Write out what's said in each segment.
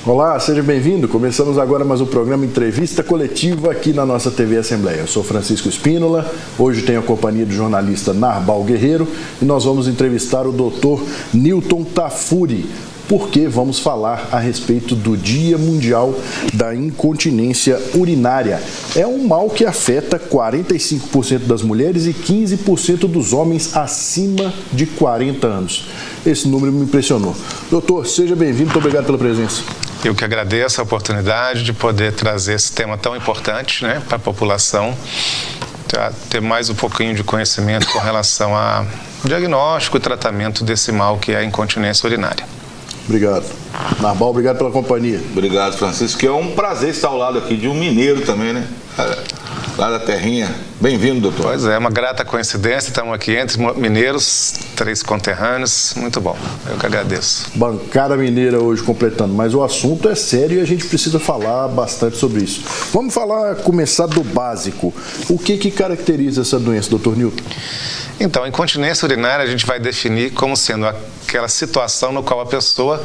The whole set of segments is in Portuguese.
Olá, seja bem-vindo. Começamos agora mais um programa Entrevista Coletiva aqui na nossa TV Assembleia. Eu sou Francisco Espínola, hoje tenho a companhia do jornalista Narbal Guerreiro e nós vamos entrevistar o Dr. Newton Tafuri, porque vamos falar a respeito do Dia Mundial da Incontinência Urinária. É um mal que afeta 45% das mulheres e 15% dos homens acima de 40 anos. Esse número me impressionou. Doutor, seja bem-vindo, muito obrigado pela presença. Eu que agradeço a oportunidade de poder trazer esse tema tão importante, para a população, ter mais um pouquinho de conhecimento com relação ao diagnóstico e tratamento desse mal que é a incontinência urinária. Obrigado. Narbal, obrigado pela companhia. Obrigado, Francisco, que é um prazer estar ao lado aqui de um mineiro também, né? Lá da terrinha. Bem-vindo, doutor. Pois é, uma grata coincidência, estamos aqui entre mineiros, 3 conterrâneos, muito bom, eu que agradeço. Bancada mineira hoje completando, mas o assunto é sério e a gente precisa falar bastante sobre isso. Vamos começar do básico. O que caracteriza essa doença, doutor Newton? Então, a incontinência urinária a gente vai definir como sendo aquela situação no qual a pessoa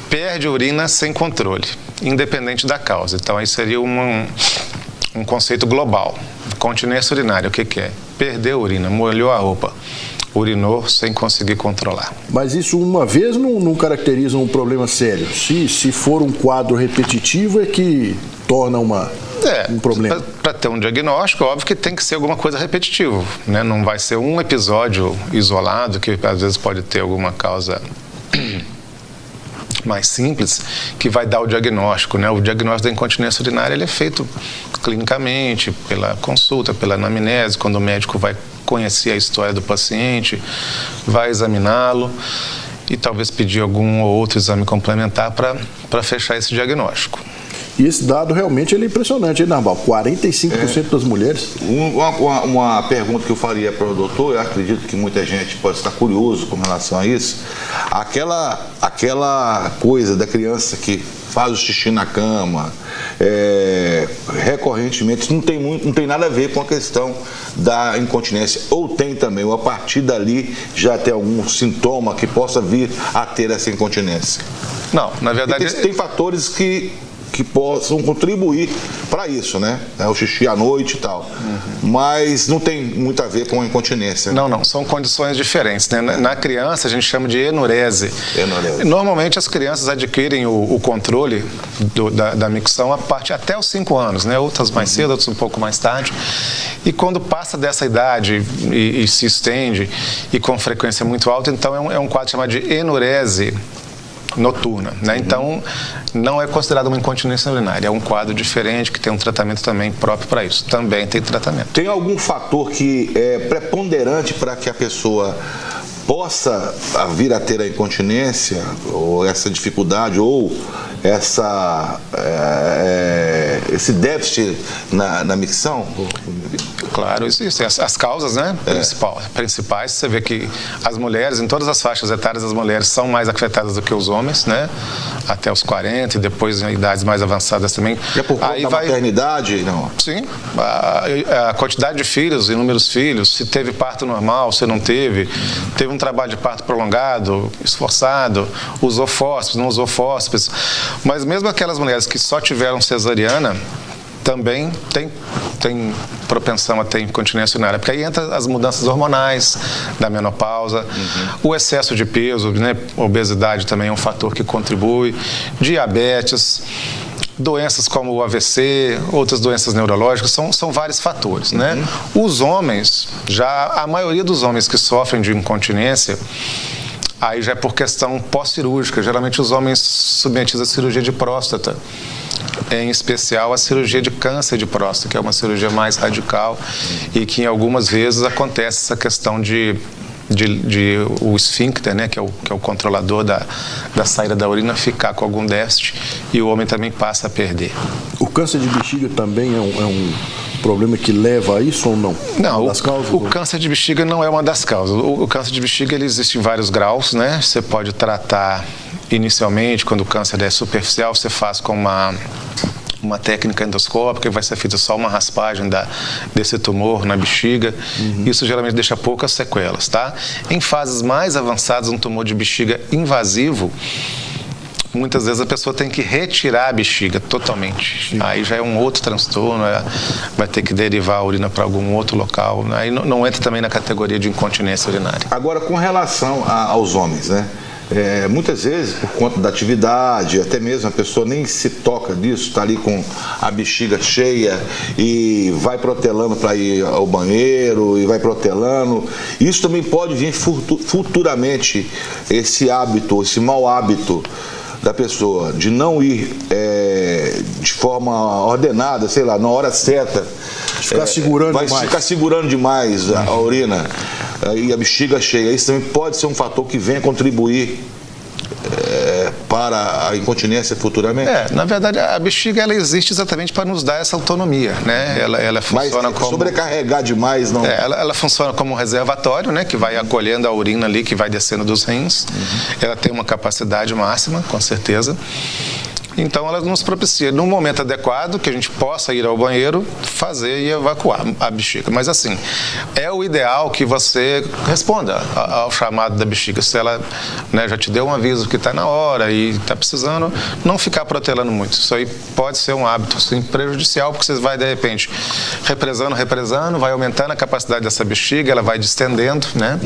perde urina sem controle, independente da causa. Então, aí seria um conceito global. Incontinência urinária, o que é? Perder a urina, molhou a roupa, urinou sem conseguir controlar. Mas isso uma vez não caracteriza um problema sério. Se for um quadro repetitivo é que torna um problema. Para ter um diagnóstico, óbvio que tem que ser alguma coisa repetitiva, né? Não vai ser um episódio isolado, que às vezes pode ter alguma causa mais simples, que vai dar o diagnóstico, né? O diagnóstico da incontinência urinária ele é feito clinicamente, pela consulta, pela anamnese, quando o médico vai conhecer a história do paciente, vai examiná-lo e talvez pedir algum ou outro exame complementar para fechar esse diagnóstico. E esse dado realmente é impressionante, hein, Narbal? 45% das mulheres. Uma pergunta que eu faria para o doutor, eu acredito que muita gente pode estar curioso com relação a isso. Aquela coisa da criança que faz o xixi na cama, recorrentemente, não tem nada a ver com a questão da incontinência. Ou tem também, ou a partir dali já tem algum sintoma que possa vir a ter essa incontinência? Não, na verdade... Tem fatores que possam contribuir para isso, né? O xixi à noite e tal. Mas não tem muito a ver com a incontinência. Né? Não, são condições diferentes, né? Na criança a gente chama de enurese. Normalmente as crianças adquirem o controle da micção a partir até os 5 anos, né? Outras mais cedo, outras um pouco mais tarde. E quando passa dessa idade e se estende e com frequência muito alta, então é um quadro chamado de enurese noturna, né? Então não é considerado uma incontinência urinária, é um quadro diferente que tem um tratamento também próprio para isso, também tem tratamento. Tem algum fator que é preponderante para que a pessoa possa vir a ter a incontinência, ou essa dificuldade, ou esse déficit na micção? Claro, isso. As causas, né, principais, você vê que as mulheres, em todas as faixas etárias, as mulheres são mais afetadas do que os homens, né, até os 40 e depois em idades mais avançadas também. E é por conta da maternidade? Não. Sim, a quantidade de filhos, inúmeros filhos, se teve parto normal, se não teve um trabalho de parto prolongado, esforçado, usou fósforos, não usou fósforos, mas mesmo aquelas mulheres que só tiveram cesariana, também tem propensão a ter incontinência urinária, porque aí entra as mudanças hormonais da menopausa, o excesso de peso, né? Obesidade também é um fator que contribui, diabetes, doenças como o AVC, outras doenças neurológicas, são vários fatores, né? Os homens, a maioria dos homens que sofrem de incontinência, aí já é por questão pós-cirúrgica, geralmente os homens submetidos à cirurgia de próstata, em especial a cirurgia de câncer de próstata, que é uma cirurgia mais radical e que em algumas vezes acontece essa questão de o esfíncter, né, que é o controlador da saída da urina, ficar com algum déficit e o homem também passa a perder. O câncer de bexiga também é um problema que leva a isso ou não? Não, o câncer de bexiga não é uma das causas. O câncer de bexiga ele existe em vários graus, né? Você pode tratar inicialmente, quando o câncer é superficial, você faz com uma técnica endoscópica, vai ser feita só uma raspagem desse tumor na bexiga. Isso geralmente deixa poucas sequelas, tá? Em fases mais avançadas, um tumor de bexiga invasivo, muitas vezes a pessoa tem que retirar a bexiga totalmente. Sim. Aí já é um outro transtorno, vai ter que derivar a urina para algum outro local. Aí não entra também na categoria de incontinência urinária. Agora, com relação aos homens, né? Muitas vezes, por conta da atividade, até mesmo a pessoa nem se toca disso, está ali com a bexiga cheia e vai protelando para ir ao banheiro e vai protelando. Isso também pode vir futuramente, esse hábito, esse mau hábito da pessoa de não ir de forma ordenada, sei lá, na hora certa. Ficar segurando vai demais. Ficar segurando demais a urina e a bexiga cheia. Isso também pode ser um fator que venha contribuir para a incontinência futuramente? Na verdade, a bexiga ela existe exatamente para nos dar essa autonomia, né? Ela funciona como... sobrecarregar demais, não? Ela funciona como um reservatório, né? Que vai acolhendo a urina ali, que vai descendo dos rins. Ela tem uma capacidade máxima, com certeza. Então, ela nos propicia, num momento adequado, que a gente possa ir ao banheiro, fazer e evacuar a bexiga. Mas, assim, é o ideal que você responda ao chamado da bexiga. Se ela, né, já te deu um aviso que está na hora e está precisando, não ficar protelando muito. Isso aí pode ser um hábito, assim, prejudicial, porque você vai, de repente, represando, vai aumentando a capacidade dessa bexiga, ela vai distendendo, né?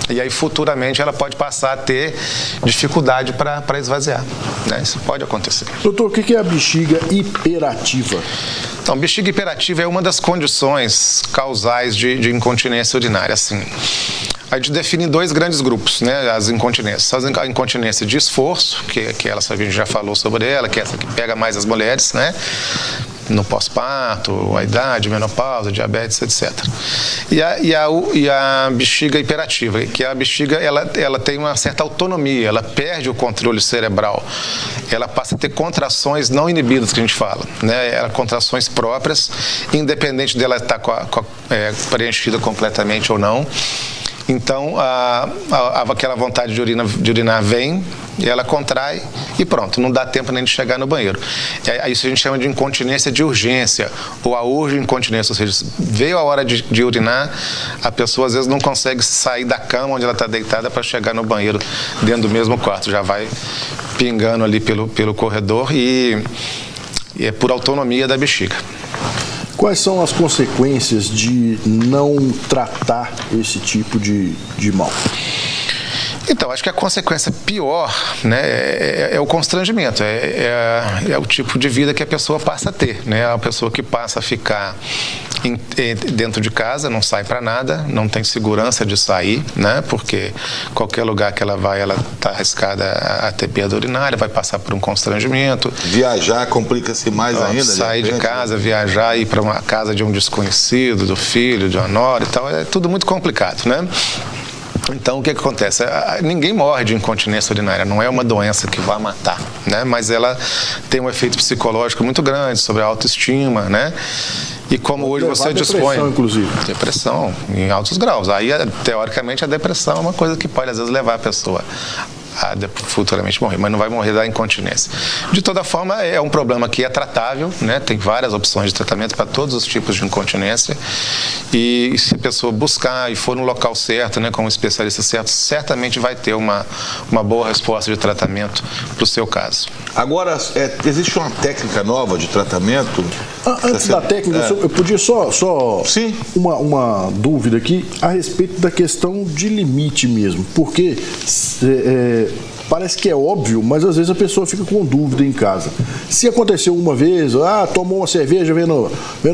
E aí, futuramente, ela pode passar a ter dificuldade para esvaziar, né? Isso pode acontecer. Doutor, o que é a bexiga hiperativa? Então, bexiga hiperativa é uma das condições causais de incontinência urinária. Assim, a gente define dois grandes grupos, né, as incontinências. A incontinência de esforço, que a gente já falou sobre ela, que é essa que pega mais as mulheres, né, no pós-parto, a idade, menopausa, diabetes, etc. E a bexiga hiperativa, que a bexiga ela tem uma certa autonomia, ela perde o controle cerebral, ela passa a ter contrações não inibidas, que a gente fala, né? Contrações próprias, independente dela estar preenchida completamente ou não. Então, aquela vontade de urinar vem, e ela contrai e pronto, não dá tempo nem de chegar no banheiro. Isso a gente chama de incontinência de urgência, ou a urge-incontinência, ou seja, veio a hora de urinar, a pessoa às vezes não consegue sair da cama onde ela está deitada para chegar no banheiro dentro do mesmo quarto, já vai pingando ali pelo corredor e é por autonomia da bexiga. Quais são as consequências de não tratar esse tipo de mal? Então, acho que a consequência pior, né, é o constrangimento, é o tipo de vida que a pessoa passa a ter, né? A pessoa que passa a ficar dentro de casa, não sai para nada, não tem segurança de sair, né? Porque qualquer lugar que ela vai, ela está arriscada a ter perda urinária, vai passar por um constrangimento. Viajar complica-se mais ainda. Sair de casa, viajar, ir para uma casa de um desconhecido, do filho, de uma nora e tal, é tudo muito complicado, né? Então, o que acontece? Ninguém morre de incontinência urinária, não é uma doença que vai matar, né? Mas ela tem um efeito psicológico muito grande sobre a autoestima, né? E como hoje você dispõe... Depressão, inclusive. Depressão, em altos graus. Aí, teoricamente, a depressão é uma coisa que pode, às vezes, levar a pessoa a futuramente morrer, mas não vai morrer da incontinência. De toda forma, é um problema que é tratável, né? Tem várias opções de tratamento para todos os tipos de incontinência, e se a pessoa buscar e for no local certo, né, com um especialista certo, certamente vai ter uma boa resposta de tratamento para o seu caso. Agora, existe uma técnica nova de tratamento? Antes da técnica, eu podia só Sim. Uma dúvida aqui a respeito da questão de limite mesmo, porque parece que é óbvio, mas às vezes a pessoa fica com dúvida em casa. Se aconteceu uma vez, tomou uma cerveja vendo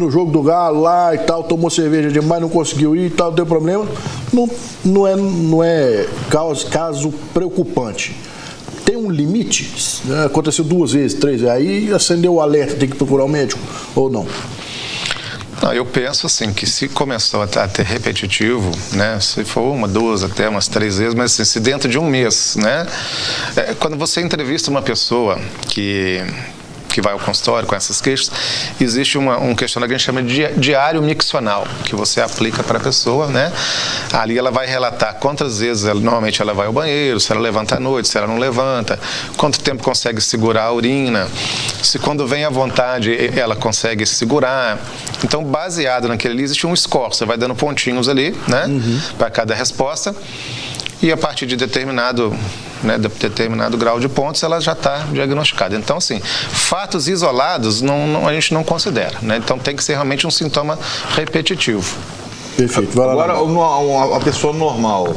o jogo do Galo lá e tal, tomou cerveja demais, não conseguiu ir e tal, deu problema, não é caso preocupante. Tem um limite? Aconteceu 2 vezes, 3 vezes, aí acendeu o alerta, tem que procurar o médico ou não? Não, eu penso assim, que se começou a ter repetitivo, né, se for 1, 2, até umas 3 vezes, mas assim, se dentro de um mês, né, quando você entrevista uma pessoa que vai ao consultório com essas queixas, existe um questionário que a gente chama de diário miccional, que você aplica para a pessoa, né? Ali ela vai relatar quantas vezes normalmente ela vai ao banheiro, se ela levanta à noite, se ela não levanta, quanto tempo consegue segurar a urina, se quando vem à vontade ela consegue segurar. Então, baseado naquele ali, existe um score, você vai dando pontinhos ali, né? Para cada resposta. e a partir de determinado grau de pontos, ela já está diagnosticada. Então, assim, fatos isolados a gente não considera, né? Então, tem que ser realmente um sintoma repetitivo. Perfeito. Vai lá. Agora, a pessoa normal,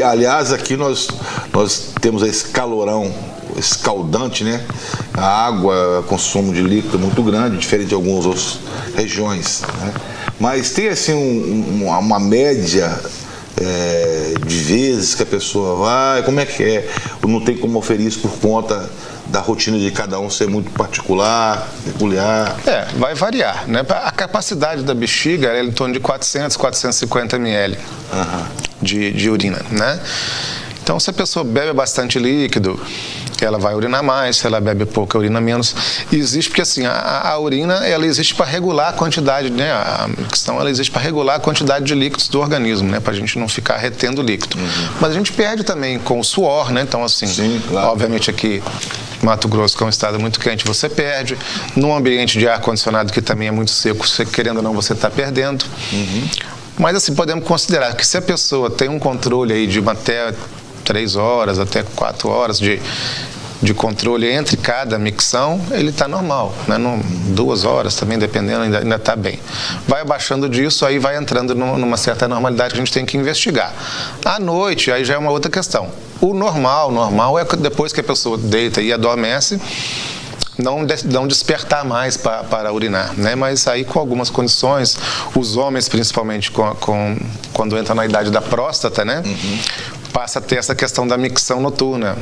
aliás, aqui nós temos esse calorão escaldante, né? A água, consumo de líquido muito grande, diferente de algumas outras regiões, né? Mas tem, assim, uma média de vezes que a pessoa vai, como é que é? Não tem como oferir isso por conta da rotina de cada um ser muito particular, peculiar? Vai variar, né? A capacidade da bexiga é em torno de 400, 450 ml de urina, né? Então, se a pessoa bebe bastante líquido, ela vai urinar mais, se ela bebe pouco, urina menos. E existe, porque assim, a urina, ela existe para regular a quantidade, né? A questão, ela existe para regular a quantidade de líquidos do organismo, né? Para a gente não ficar retendo líquido. Mas a gente perde também com o suor, né? Então, assim, sim, claro. Obviamente aqui, Mato Grosso, que é um estado muito quente, você perde. Num ambiente de ar-condicionado que também é muito seco, você, querendo ou não, você está perdendo. Mas, assim, podemos considerar que se a pessoa tem um controle aí de até 3 horas, até 4 horas de controle entre cada micção, ele está normal, né? 2 horas também, dependendo, ainda está bem. Vai abaixando disso, aí vai entrando numa certa normalidade que a gente tem que investigar. À noite, aí já é uma outra questão. O normal é depois que a pessoa deita e adormece, não despertar mais para urinar, né? Mas aí com algumas condições, os homens principalmente quando entra na idade da próstata, né? Passa a ter essa questão da micção noturna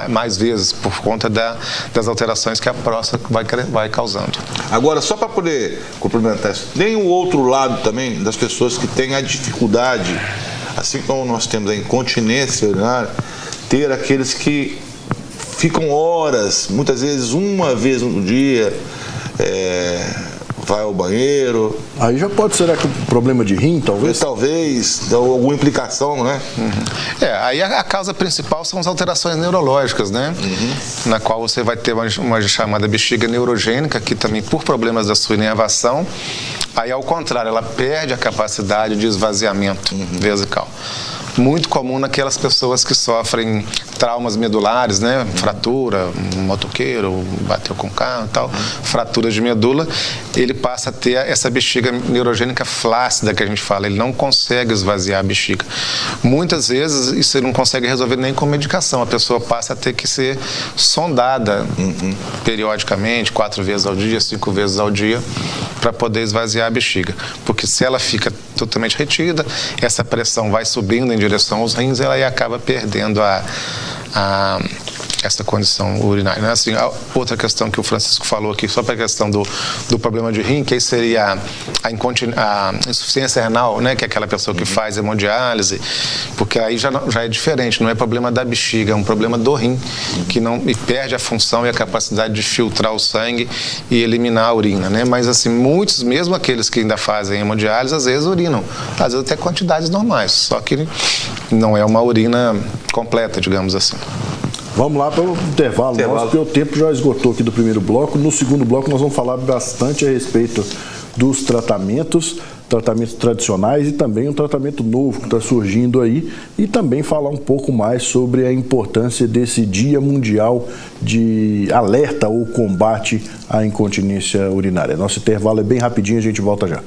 mais vezes, por conta das alterações que a próstata vai causando. Agora, só para poder complementar isso, tem o outro lado também das pessoas que têm a dificuldade, assim como nós temos a incontinência urinária, ter aqueles que ficam horas, muitas vezes uma vez no dia, vai ao banheiro. Aí já pode ser um problema de rim, talvez? Talvez, alguma implicação, né? Aí a causa principal são as alterações neurológicas, né? Na qual você vai ter uma chamada bexiga neurogênica, que também por problemas da sua inervação, aí ao contrário, ela perde a capacidade de esvaziamento vesical. Muito comum naquelas pessoas que sofrem traumas medulares, né? Fratura, um motoqueiro bateu com o carro e tal, fraturas de medula, ele passa a ter essa bexiga neurogênica flácida que a gente fala, ele não consegue esvaziar a bexiga. Muitas vezes isso ele não consegue resolver nem com medicação, a pessoa passa a ter que ser sondada periodicamente, 4 vezes ao dia, 5 vezes ao dia, para poder esvaziar a bexiga. Porque se ela fica totalmente retida, essa pressão vai subindo em direção aos rins, ela aí acaba perdendo essa condição urinária. Assim, a outra questão que o Francisco falou aqui, só para a questão do problema de rim, que aí seria a insuficiência renal, né, que é aquela pessoa que faz hemodiálise, porque aí já é diferente, não é problema da bexiga, é um problema do rim, que perde a função e a capacidade de filtrar o sangue e eliminar a urina, né? Mas assim, muitos, mesmo aqueles que ainda fazem hemodiálise, às vezes urinam, às vezes até quantidades normais, só que não é uma urina completa, digamos assim. Vamos lá para o intervalo nosso, porque o tempo já esgotou aqui do primeiro bloco. No segundo bloco nós vamos falar bastante a respeito dos tratamentos tradicionais e também um tratamento novo que está surgindo aí, e também falar um pouco mais sobre a importância desse Dia Mundial de alerta ou combate à incontinência urinária. Nosso intervalo é bem rapidinho, a gente volta já.